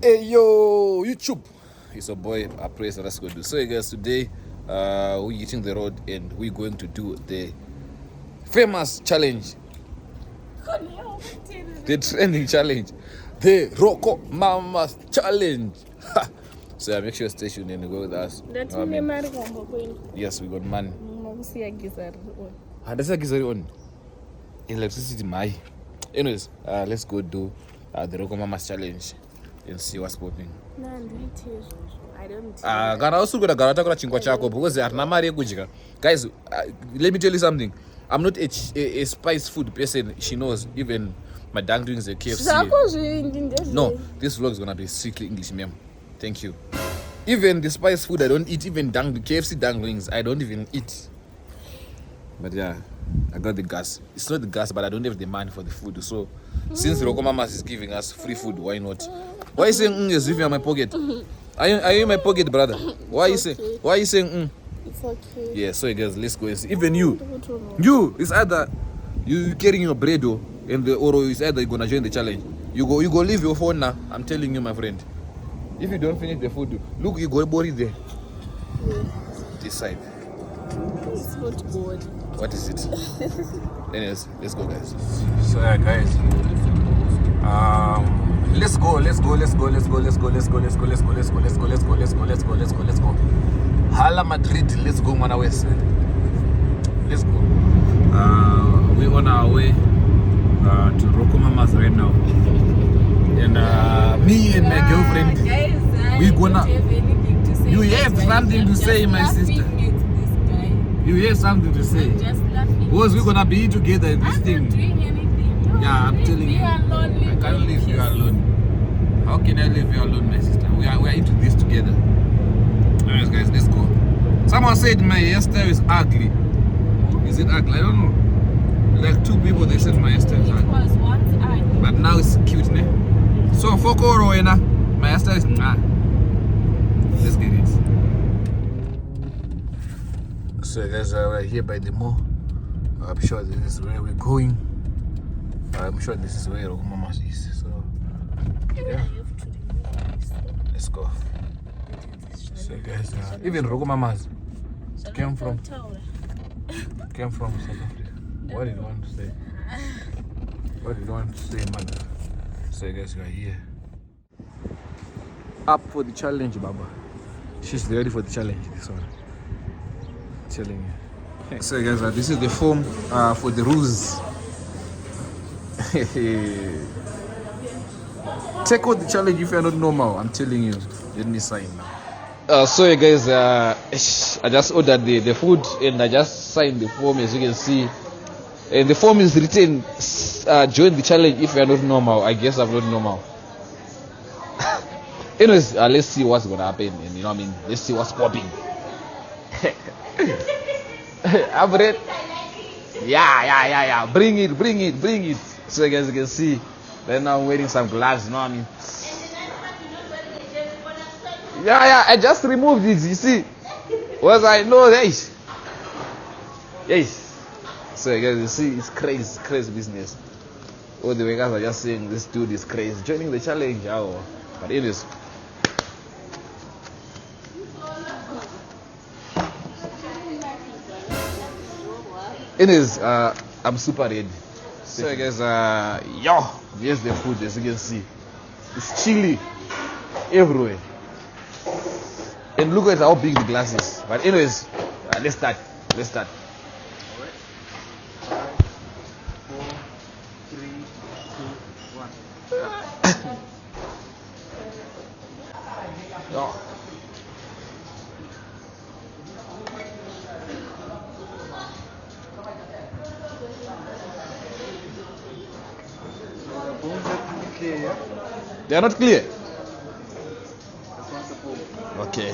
Hey yo, YouTube. It's a boy, I praise that that's going to do. So, hey guys, today we're eating the road and we're going to do the famous challenge, the trending challenge, the Rocomamas challenge. So, make sure you stay tuned and go with us. Yes, we got money. That's a gizari on electricity, my. Anyways, let's go do the Rocomamas challenge and see what's popping. Kana usuri garata kura chingwa chako because harina mari yekudya. Guys, let me tell you something. I'm not a spice food person. She knows. Even my danglings a KFC. No, this vlog is gonna be strictly English, ma'am. Thank you. Even the spice food I don't eat. Even KFC danglings I don't even eat. But yeah, I got the gas. It's not the gas, but I don't have the money for the food. So since Rocomamas is giving us free food, why not? Why are you saying as if you're in my pocket? Are you in my pocket, brother? Why are you saying? Why are you saying? It's okay. Yeah. So guys, let's go and see. Even you, it's either you carrying your bread or it's either you're gonna join the challenge. You go leave your phone now. I'm telling you, my friend. If you don't finish the food, look, you go bury there. Yeah. This side. It's not good. What is it? Anyways, let's go, guys. So yeah, guys. Let's go. Hala Madrid, let's go, man. Let's go. We're on our way to Rocomamas right now. And me and my girlfriend, we're gonna. You have something to say, my sister. You have something to say. Because we're gonna be together in this thing. Yeah, I'm telling you. I can't leave you alone. How can I leave you alone, my sister? We are into this together. Anyways, guys, let's go. Someone said my hairstyle is ugly. Is it ugly? I don't know. Like two people, they said my hairstyle is ugly. But now it's cute, ne? So, for Corona, my hairstyle is let's get it. So, guys, we're here by the mall. I'm sure this is where we're going. I'm sure this is where Rocomamas is. So, yeah. Let's go. So, guys, even Rocomamas came from South Africa. What did you want to say? What did you want to say, mother? So, guys, we are here. Up for the challenge, Baba. She's ready for the challenge, this one. I'm telling you. So, guys, this is the form for the rules. Take out the challenge if you're not normal. I'm telling you. Let me sign now. So, guys, I just ordered the food and I just signed the form, as you can see. And the form is written, join the challenge if you're not normal. I guess I'm not normal. Anyways, let's see what's gonna happen. And you know what I mean? Let's see what's popping. I'm ready. Yeah. Bring it. So, guys, you can see. Right now I'm wearing some gloves, you know what I mean? Yeah, I just removed it, you see. Was I know, yes. So, guys, you see, it's crazy business. All the guys are just saying this dude is crazy. Joining the challenge, but anyways. I'm super ready. So, guys, here's the food, as you can see. It's chili everywhere. And look at how big the glass is. But anyways, let's start. 5, 4, 3, 2, 1. No. They are not clear. Okay.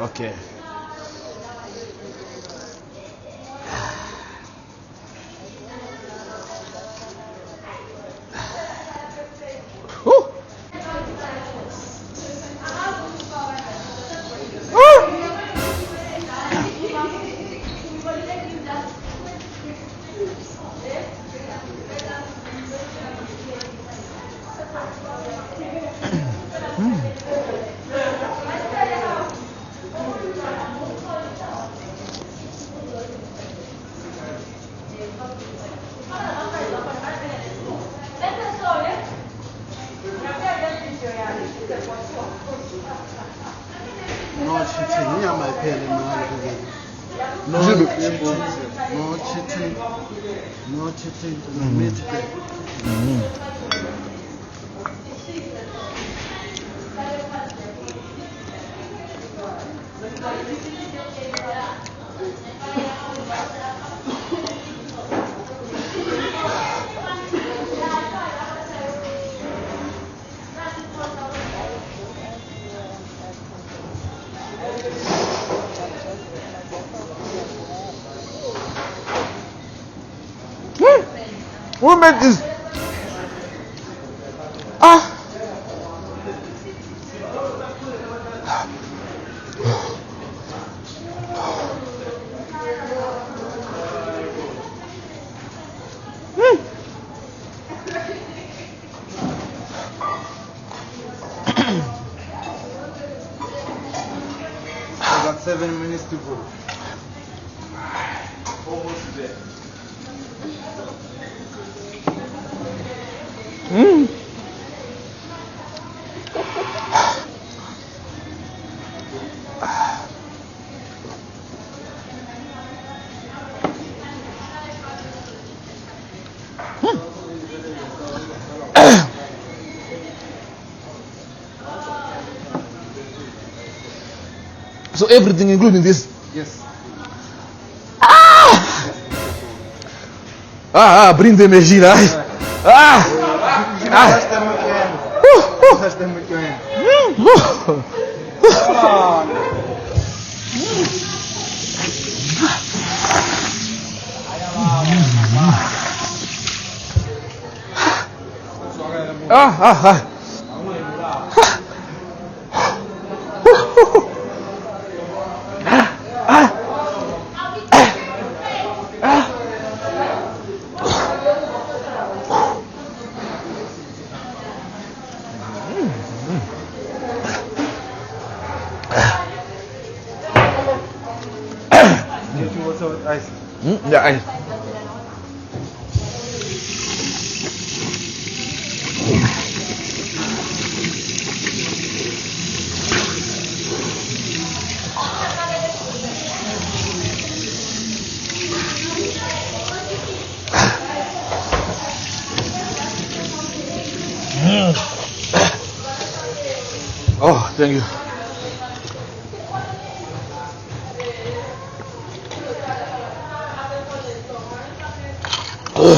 Okay. No cheating. No cheating. Meet them. Who made this? I got 7 minutes to go. Almost there. So everything including this? Yes. Bring the machine. Touch them again. Touch them again. Water with ice. Yeah, ice. Oh, thank you. You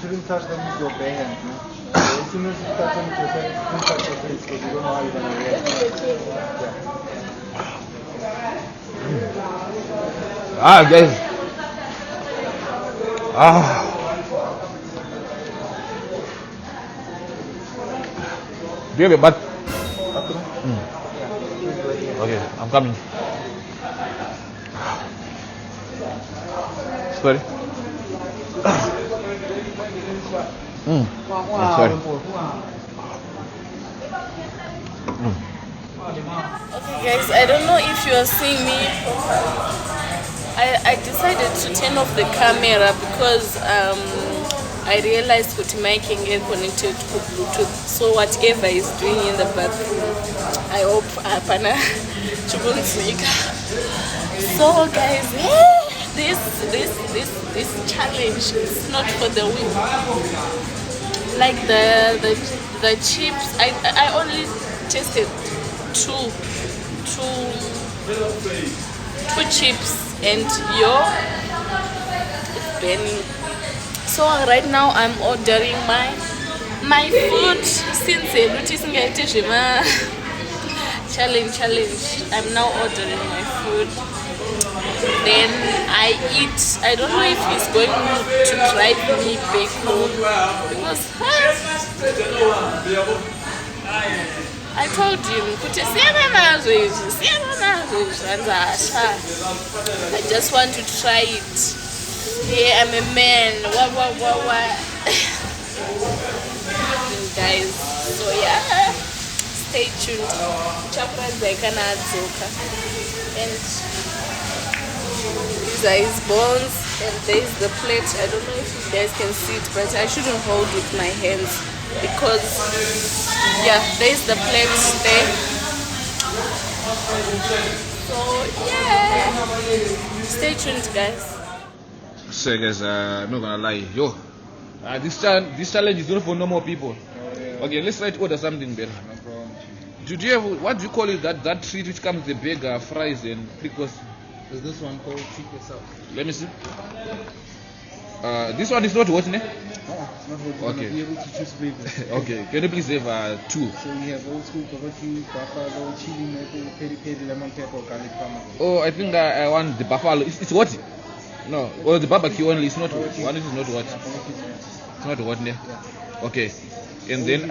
shouldn't touch them with your bare hands, no? As soon as you touch them with your bare hands, don't touch your face because you don't know how you're going to react. Guys. Do you have a bath? Okay, I'm coming. Sorry. Sorry. Okay guys, I don't know if you are seeing me. I decided to turn off the camera because I realized that my mic is connected to Bluetooth. So whatever is doing in the bathroom, I hope apana chubunzika. So guys, this challenge is not for the weak. Like the chips, I only tasted two chips and it's burning. So right now I'm ordering my food since challenge. I'm now ordering my food. Then I eat. I don't know if he's going to drive me back home because I told him, I just want to try it. Yeah, I'm a man. What? Guys, so yeah, stay tuned. And These are his bones, and there's the plate. I don't know if you guys can see it, but I shouldn't hold with my hands because, yeah, there's the plate there. So yeah, stay tuned, guys. So guys, I'm not gonna lie, yo, this challenge is not for normal people. Okay, let's try to order something better. No problem. Do you have, what do you call it, that treat which comes with the burger, fries and pickles? Is this one called treat yourself? Let me see. This one is not what, ne? Oh, it's not what Okay. you'll be able to choose flavors. Okay, can you please have 2? So we have old school barbecue, buffalo, chili maple, peri peri, lemon pepper, garlic parma. Oh, I think I want the buffalo. It's what? No, or the barbecue only. It's not Barbecue. one. It is not what. Yeah, barbecue is one. It's not what, ne? Yeah. Okay, and then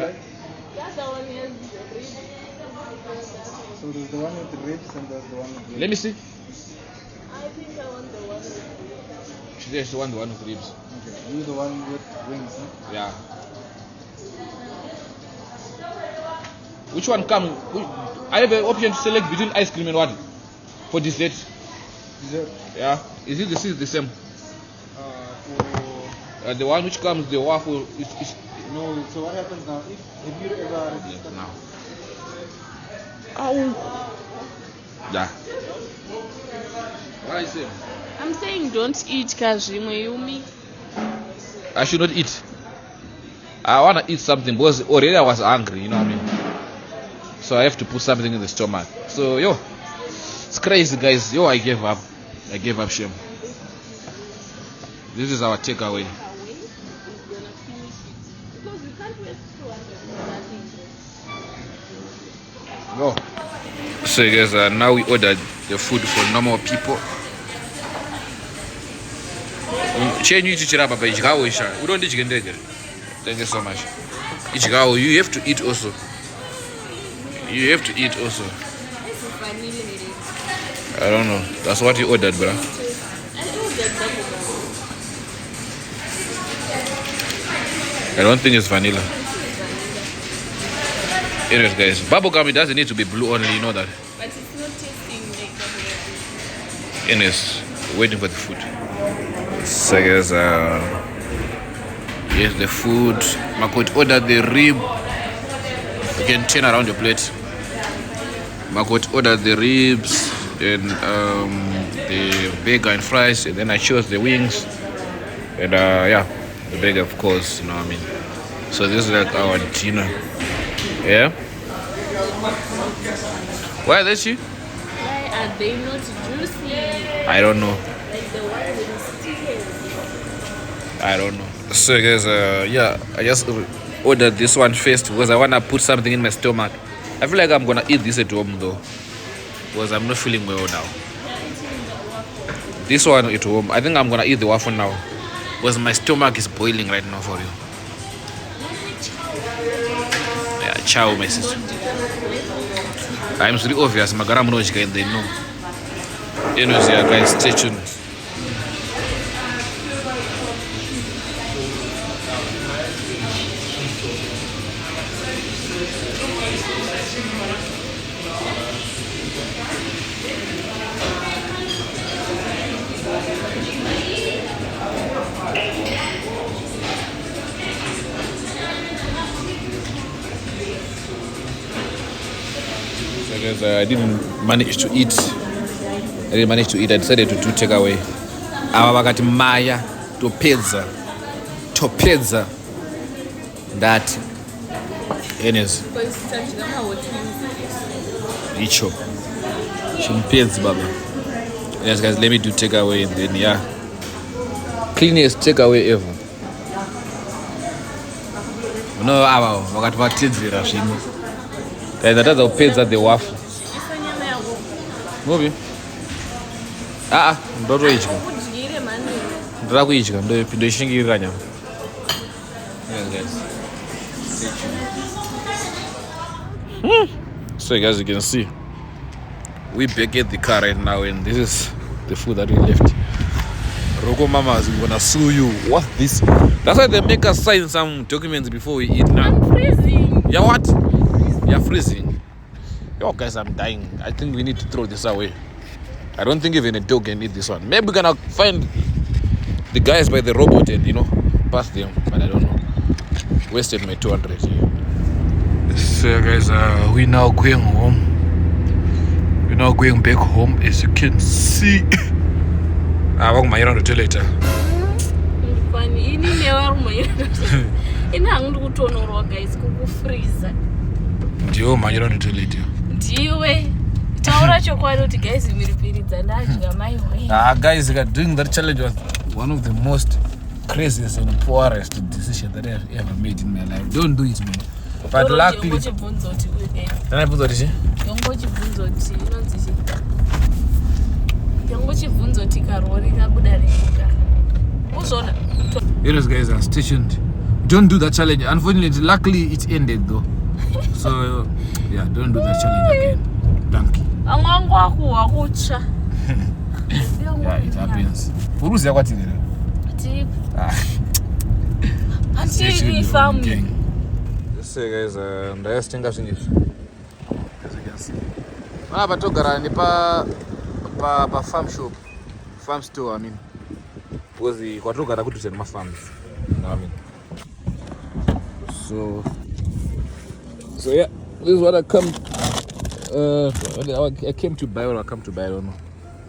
So there's the one with the ribs and there's the one with the let me see. I think I want the one with She says she want the one with ribs. Okay, you the one with wings, huh? Yeah. Which one come? I have an option to select between ice cream and what? For dessert. Dessert. Yeah. Is it the same? For The one which comes the waffle is no. So what happens now? If you ever yes, now. Yeah. What I say? I'm saying don't eat kazhimwe Yumi. I should not eat. I wanna eat something because already I was hungry, you know what I mean? So I have to put something in the stomach. So yo, it's crazy guys. Yo, I gave up. I gave up shame. This is our takeaway. Yo. So guys, now we ordered the food for normal people. Change you to Papa Ichigao Isha. We don't eat it. Thank you so much. Ichigao, you have to eat also. You have to eat also. I don't know. That's what you ordered, bro. I don't think it's vanilla. Anyways, guys, bubblegum, it doesn't need to be blue only, you know that. But it's not tasting like bubblegum. Anyways, waiting for the food. So guys, here's the food. Makot ordered the rib. You can turn around your plate. Makot ordered the ribs and the burger and fries, and then I chose the wings. And yeah, the burger, of course, you know what I mean. So this is like our dinner. Yeah. Why is that she? Why are they not juicy? I don't know. Like the one with stickers. I don't know. So guys, yeah, I just ordered this one first because I wanna put something in my stomach. I feel like I'm gonna eat this at home though, because I'm not feeling well now. This one at home, I think I'm gonna eat the waffle now, because my stomach is boiling right now for you. Yeah, ciao, my sister. I'm really obvious. Magara mnojika and they know. Anyways, yeah, guys, stay tuned. Because I didn't manage to eat. I decided to do takeaway. Ava vakati maya topedza that anyways icho chimpedzi baba. Yes guys, let me do takeaway and then yeah, cleanest takeaway ever. No, ava vakati vatedzera zvinhu guys, ndatadza kupedza the waffle movie. Ndotoidya, ndira kuidya, ndoishingirira nyama. So guys, you can see we back at the car right now, and this is the food that we left. Rocomamas, we're gonna sue you. What's this? That's why they make us sign some documents before we eat now. I'm freezing. Yeah, what? You're freezing. Yo guys, I'm dying. I think we need to throw this away. I don't think even a dog can eat this one. Maybe we're gonna find the guys by the robot and pass them, but I don't know. Wasted my 200 here. So guys, we're now going home. We're now going back home, as you can see. I'm going to tell later. Funny, ini never ina hangu kutonoroa guys kukufreeza. Ndio manyira to tell later. Ndiwe taura chokwadi kuti guys imiripiridza ndadya mai way. Guys, doing that challenge was one of the most craziest and poorest decision that I have ever made in my life. Don't do it, man. But luckily, Yongochi bunzoti. Yongochi bunzoti karori kabuda rikuka. Uzona. Heroes guys are stationed. Don't do that challenge. Unfortunately, luckily it ended though. So yeah, don't do that challenge again. Thank you. Yeah, it happens. Uruzi yakwati ngene. Tip. Anti family. So guys, ndayasitenga zvinhu izvi. As you can see. Apa togara ni pa farm shop. Farm store, I mean. Because kwatogara kuti ma farms. You know what I mean? So yeah, this is what I come I came to buy, or I come to buy, I don't know.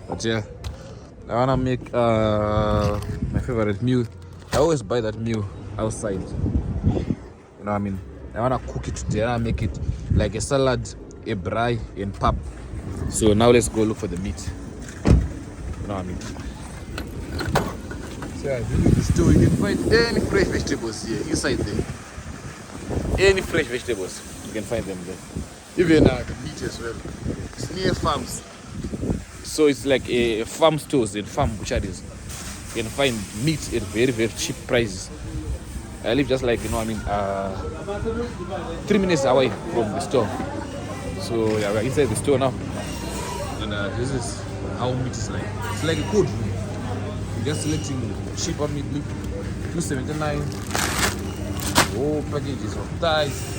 But yeah, I wanna make my favorite meal. I always buy that meal outside. You know what I mean? I wanna cook it today. I wanna make it like a salad, a braai, and pap. So now let's go look for the meat. You know what I mean? So yeah, in the store you can find any fresh vegetables here inside there. Any fresh vegetables, you can find them there. Even the meat as well. It's near farms. So it's like a farm stores and farm butcheries. You can find meat at very, very cheap prices. I live just like, 3 minutes away from the store. So yeah, we're inside the store now. And this is how meat is like. It's like a code. You're just selecting cheaper meat, $2.79. Whole packages of thighs.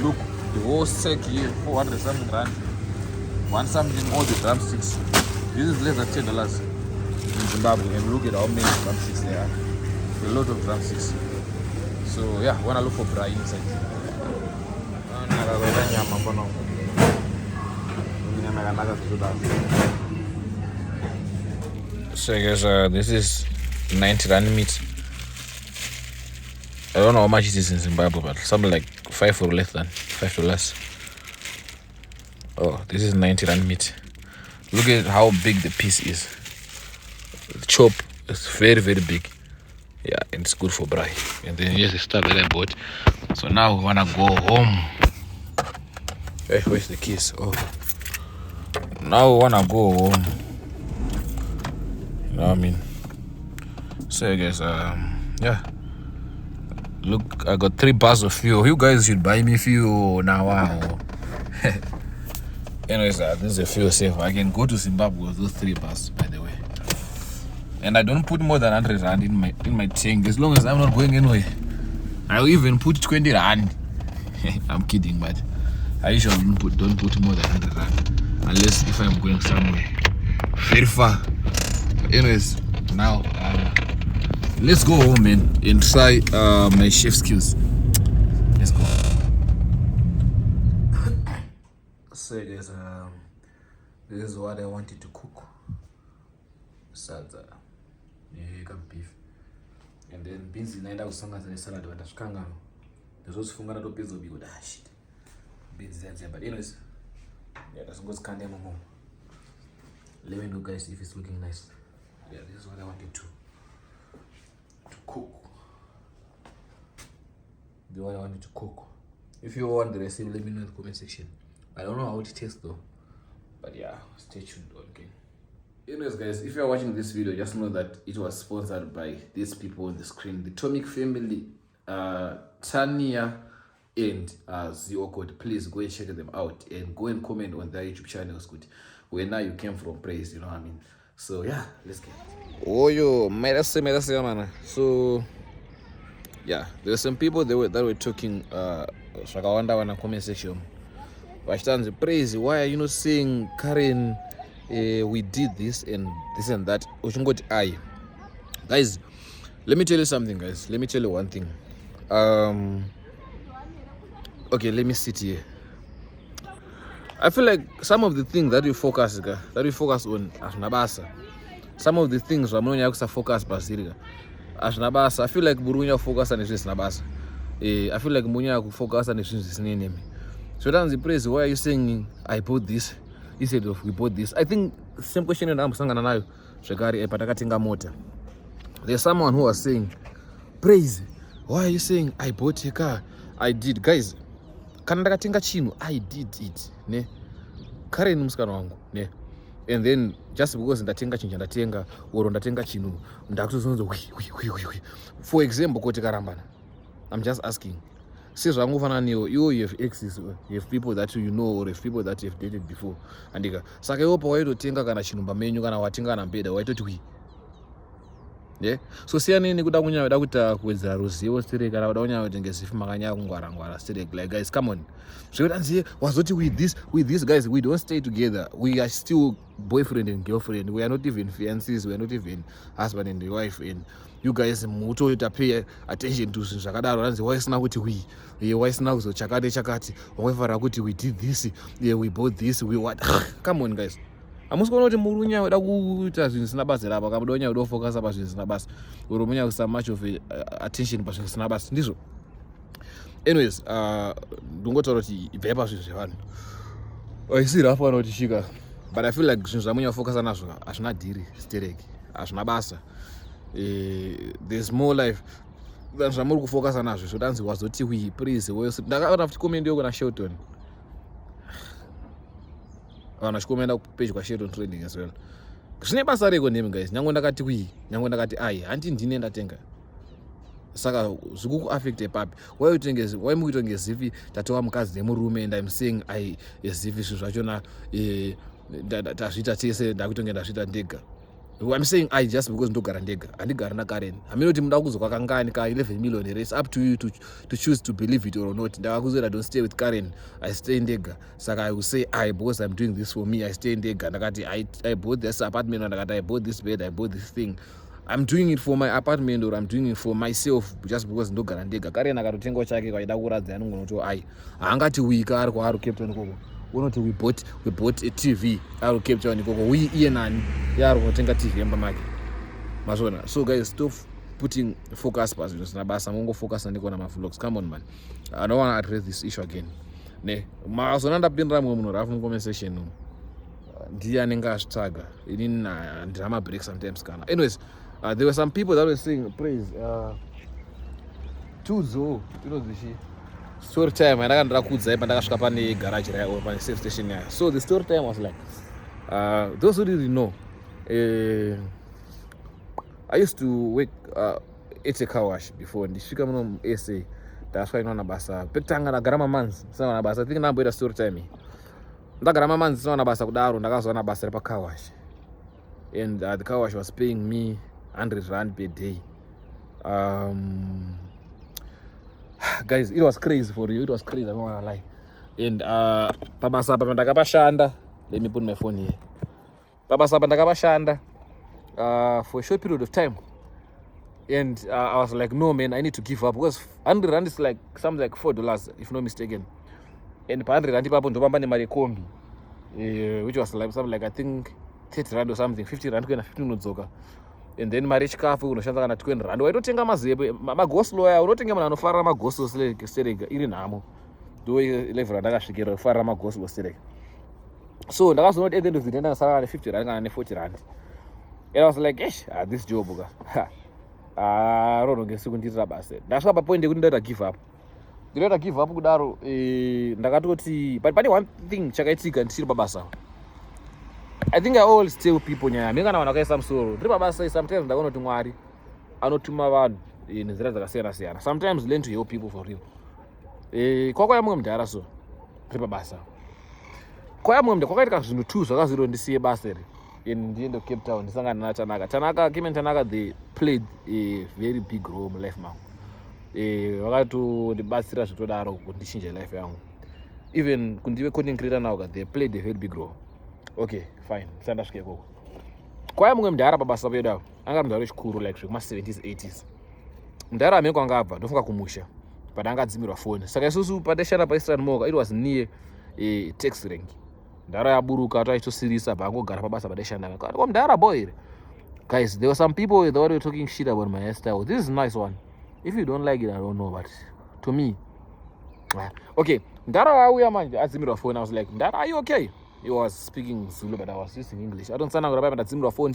Look, the whole sack here, 400 something rand. One something, all the drumsticks. This is less than $10 in Zimbabwe. And look at how many drumsticks there are. A lot of drumsticks. So yeah, wanna look for braai inside. So guys, this is 90 rand meat. I don't know how much it is in Zimbabwe, but something like $5 or less than $5. Oh, this is 90 rand meat. Look at how big the piece is. The chop is very, very big. Yeah, and it's good for braai. And then here's the stuff that I bought. So now we wanna go home. Hey, where's the keys? Oh, now we wanna go home. You know what I mean? So guys, yeah. Look, I got 3 bars of fuel. You guys should buy me fuel now. Wow. Anyways, this is a fuel safe. I can go to Zimbabwe with those 3 bars, by the way. And I don't put more than 100 rand in my tank, as long as I'm not going anywhere. I'll even put 20 rand. I'm kidding, but I usually don't put more than 100 rand, unless if I'm going somewhere very far. Anyways, now let's go home and try my chef skills. Let's go. So guys, this is what I wanted to cook. Salsa, beef, and then beans inaenda kusanga zile salad watashikanga. Ndizosifungana to beans obi good shit. Beans zenze, but anyways, yeah, that's what's kind of mom. Let me know guys if it's looking nice. Yeah, this is what I wanted to cook. The one I wanted to cook. If you want the recipe, let me know in the comment section. I don't know how it tastes though, but yeah, stay tuned. Okay. Anyways guys, if you're watching this video, just know that it was sponsored by these people on the screen, the Tomic family, Tania and Ziokot. Please go and check them out and go and comment on their YouTube channels. Good, where now you came from, praise, you know what I mean. So yeah, let's get it. Oh yo, man. So yeah, there were some people that were talking Shakawanda in the comment section. Vashtanzi, praise, why are you not seeing Karen we did this and that. Guys, let me tell you something, guys. Let me tell you one thing. Okay, let me sit here. I feel like some of the things that we focus on asnabasa. Some of the things wamunya kusa focus basirika. Asnabasa. I feel like burunya focus on this nabasa. I feel like munya focus on this name. So that's the praise. Why are you saying I bought this instead of we bought this? I think same question and I'm sangana nayo. Shagari epatakatinga mota. There's someone who was saying, praise. Why are you saying I bought a car? I did, guys. Kanandakatinga chino, I did it. Ne? Kare ni msikana wangu. Ne? And then just because ndatenga chinja ndatenga or ndatenga chino ndakutozonzo for example kote karambana. I'm just asking. Says you have exes, you have people that you know or have people that you have dated before. Andika. Saka yopa waitotenga kana chinumba menyu kana watenga na mbeda waitoti. Yeah. So siani ni kuda kunya dakuta kuweza ruziwo stereka na wadaonya wetengesifu makanya kungwara stereka. Like guys, come on. So you don't say wazoti with this guys, we don't stay together. We are still boyfriend and girlfriend. We are not even fiancés, we are not even husband and wife. And you guys muto you pay attention to Shakadaro and why is now with we why is now so chakati we did this, yeah, we bought this, we what. Come on guys. Amusikona kuti murunya wada kuita zvinhu zvisina basa rapa kamudonya wada kufocus pa zvinhu zvisina basa uromunya kusa much of attention pa zvinhu zvisina basa ndizvo. Anyways, ndingotaura kuti ibve pa zvinhu zvevanhu isiri hapo vanotishika, but I feel like zvinhu zvamunya kufocus nazvo hazvina dhiri stereki, hazvina basa. There's more life than zvamuri kufocus nazvo. So danzi wazoti we praise ndakaona kuti comment yoko na Shelton. Vana chikomenda page kwa Shelton Trading as well. Zvine basa reko nemi guys. Nyango ndakati ai handi ndine ndatenga. Saka zvikuku affect papi. Why mukutonge zivi tatowa mukazi nemurume and I'm saying I zivi zvachona tazvita tese ndakutonge ndazvita ndega. I'm saying I just because ndogara ndega. Andigara na Karen. Amino kuti muda kuzoka kangani ka 11 million. It's up to you to choose to believe it or not. Ndakuzera don't stay with Karen. I stay in ndega. Saka I will say I because I'm doing this for me. I stay in ndega. Ndakati I bought this apartment, ndakati I bought this bed, I bought this thing. I'm doing it for my apartment or I'm doing it for myself just because ndogara ndega. Karen akatotenga chake kwaida kuradza anongonoto ai. Haangati wika ari kwaari Captain koko. Unoti we bought a TV. Ari Cape Town koko. We iye nani yari kutenga TV yamba make. Mazona. So guys, stop putting focus pas zvisina basa. Mungo focus ndiko na vlogs. Come on man. I don't want to address this issue again. Ne. Mazona ndapindira mwe munhu rafu comment section. Ndiye anenga ashtaga. Inini drama break sometimes kana. Anyways, there were some people that were saying praise tuzo zishi story time ndakandira kudza ipa ndakasvika pane garage rayo pane safe station yayo. So the story time was like those who didn't know, I used to work at a car wash before ndisvika muno SA ndasvika inoona basa pekutanga ndagara mamanzi sina basa. I think ndamboita story time ndagara mamanzi sina basa kudaro ndakazoona basa repa car wash and the car wash was paying me 100 rand per day. Guys, it was crazy for you. It was crazy, I don't want to lie. And pabasa pa ndakapashanda. Let me put my phone here. Pabasa pa ndakapashanda for a short period of time. And I was like, no man, I need to give up because 100 rand is like something like $4 if not mistaken. And pa 100 rand ipapo ndopamba nemari kombi, which was like something like I think 30 rand or something, 50 rand kuenda 15 unodzoka. And then mari chikafu unoshandisa kana 20 rand. Waitotenga mazepe magoslo aya unotenga munhu anofarira magoslo stereka iri nhamo. Do 11 rand akasvikira kufarira magoslo stereka. So ndakazoona kuti at the end of the day ndakasara ne 50 rand kana ne 40 rand. And I was like, this job ka. Rono ngesiku nditira basa. Ndasvika pa point yekuti ndaita give up. Ndinoita give up kudaro ndakatoti but pane one thing chakaitika ndisiri pabasa. I think I always tell people nyaya mimi kana vanhu vakaisa musoro ndiri pabasa sometimes ndakaona kuti Mwari anotuma vanhu nenzira dzakasiyana siyana. Sometimes learn to help people for real. Kwakauya mumwe mudhara so ndiri pabasa. Kwauya mumwe mudhara kwakaitika zvinhu 2 zvakaziro ndisiye basa iri ndiende Cape Town ndisangana naTanaka. Kim and Tanaka, they played a very big role in my life now. Vakatondibatsira zvitodaro kundichinja life yangu. Even kundive content creator now, they played a very big role. Okay, fine. Sandasvike ikoko. Kwaya mumwe mudhara pabasa pedu apo. Anga mudhara wechikuru like zvekuma-70s 80s. Mudhara amene kwanga abva ndofunga kumusha. But anga adzimirwa phone. Saka isusu patashanda paEastern Moka, it was near a taxi rank. Mudhara yaburuka taitosirisa pangogara pabasa patashanda. Kwa mudhara boy. Guys, there were some people that were talking shit about my hairstyle. This is a nice one. If you don't like it, I don't know, but to me, okay. Mudhara wauya manje adzimirwa phone. I was like, Mudhara, are you okay? He was speaking Zulu, but I was using English. I don't sound like I'm adzimirwa phone.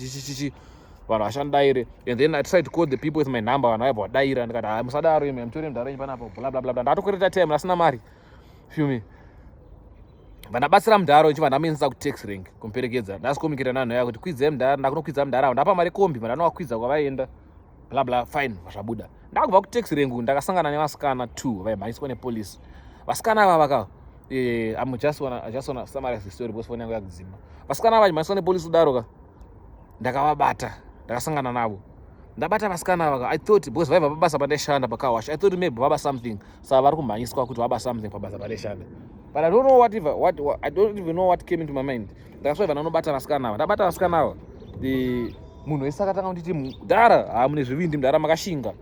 And then I tried to call the people with my number and I bought daira and I'm musadaro I'm telling them blah blah blah blah. Ndatokoreta time asina mari. Feel me? Vanabatsira mudhara uchi vandamenza kutaxi rank kumperekedza ndasikomikira nanhu yako kuti kwidze mudhara ndakunokwidza mudhara ndapa mari kombi vandanowakwidza kwavaenda bla bla fine zvabhuda ndakubva kutaxi rank ndakasangana nevasikana 2 vaimhanyiswa nepolisi vasikana ava vaka I just wanna summarize the story because phone yangu yakudzima vasikana ava vaimhanyiswa nepolisi kudaro ka ndakavabata ndakasangana navo ndabata vasikana ava I thought because vaibva pabasa pandaishanda pakawasha I thought maybe vaba something saka vari kumhanyiswa kuti vaba something pabasa pandaishanda. But I don't know I don't even know what came into my mind. That's why vanobata vasikana ava ndabata vasikana ava munhu wese akatanga kunditi mudhara mune zvivindi mudhara makashinga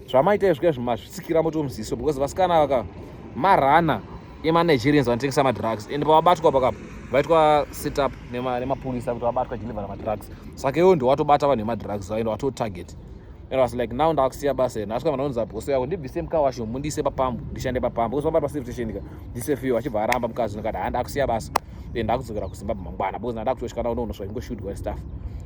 zvamaita izvika zvimazvitsikira moto muziso because vasikana ava marana emanigerians vanotengesa madrugs and pavabatwa pakapo vaitwa setup nemapolisa kuti vabatwa deliver madrugs saka iwo ndowatobata vanhu vemadrugs vaenda watotarget and I was like now ndakusiya basa ndasvika vanonza bosi yako ndibvise mukawasho mundise papambu ndishande papambu because vabata pasafe station ka ndise fiyo achibva aramba mukazi ndikati ndakusiya basa and ndakudzokera kuZimbabwe mangwana because ndakutosvika unonosva ingoshootwa stuff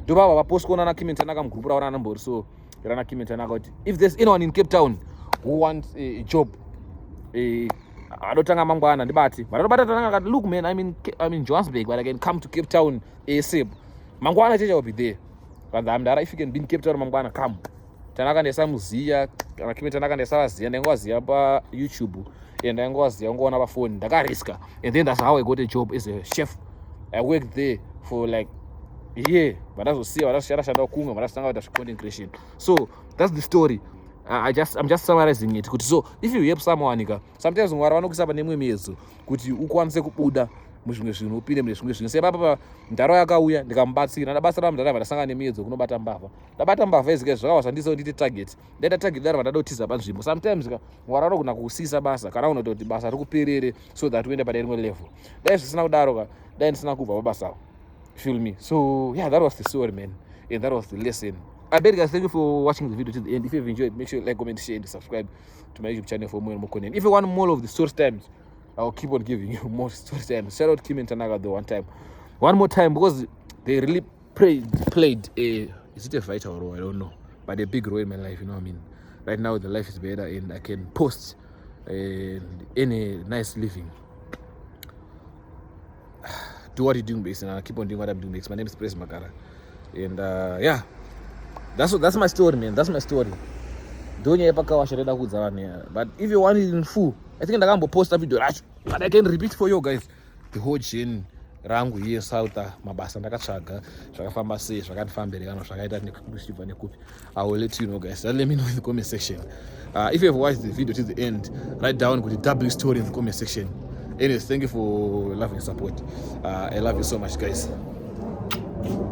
ndobava vaposkona na Kiminton akamugrupu ravo ranambori so rana Kiminton akati if there's anyone in Cape Town who wants a job adotanga mangwana ndibati vanobata tanga akati look man I'm in Johannesburg but I can come to Cape Town ASAP mangwana checha will be there kanza mdara if you can be in Cape Town mangwana come tanaka ndesamuziya kana Kiminton tanaka ndesavaziya ndengowaziya pa YouTube and ndengowaziya ngoona pa phone ndakariska and then that's how I got a job as a chef. I worked there for like yeah vandazosiya vandashanda kumwe vandasanga kuita content creation so that's the story. I'm just summarizing it kuti so if you help someone sometimes mwari vanokusapa nemwe miedzo kuti ukwanise kubuda muzvimwe zvinhu upinde mune zvimwe zvinhu sepapa mudhara yakauya ndikamubatsira ndabatsira mudhara vandasanga nemiedzo kunobata mbavha ndabata mbavha izike zvakawa zvandiso nditi target ndaita target daro vandadotiza panzvimbo sometimes mwari vanogona kusisa basa kana unototi basa rikuperere so that uende pane rimwe level dai zvisina kudaro dai ndisina kubva pabasa. Feel me? So yeah, that was the story, man, and that was the lesson. I beg you guys, thank you for watching the video to the end. If you've enjoyed, make sure you like, comment, share, and subscribe to my YouTube channel for more and more content. If you want more of the story times, I'll keep on giving you more story times. Shout out Kim and Tanaga the one more time because they really played a is it a fighter or I don't know, but a big role in my life. You know what I mean? Right now the life is better and I can post any nice living. Do what you're doing, basically, and I keep on doing what I'm doing. My name is Praise Makara, and yeah, that's my story, man. That's my story. Don't you ever watch it? But if you want it in full, I think I'm gonna post a video, but I can repeat for you guys the whole chain. Rangu here south mabasa ndakatsvaga zvakafamba sei zvakandifambira kana zvakaita nekushibva nekupi. I will let you know, guys. Let me know in the comment section. If you have watched the video to the end, write down with the W story in the comment section. Anyways, thank you for love and support. I love you so much, guys.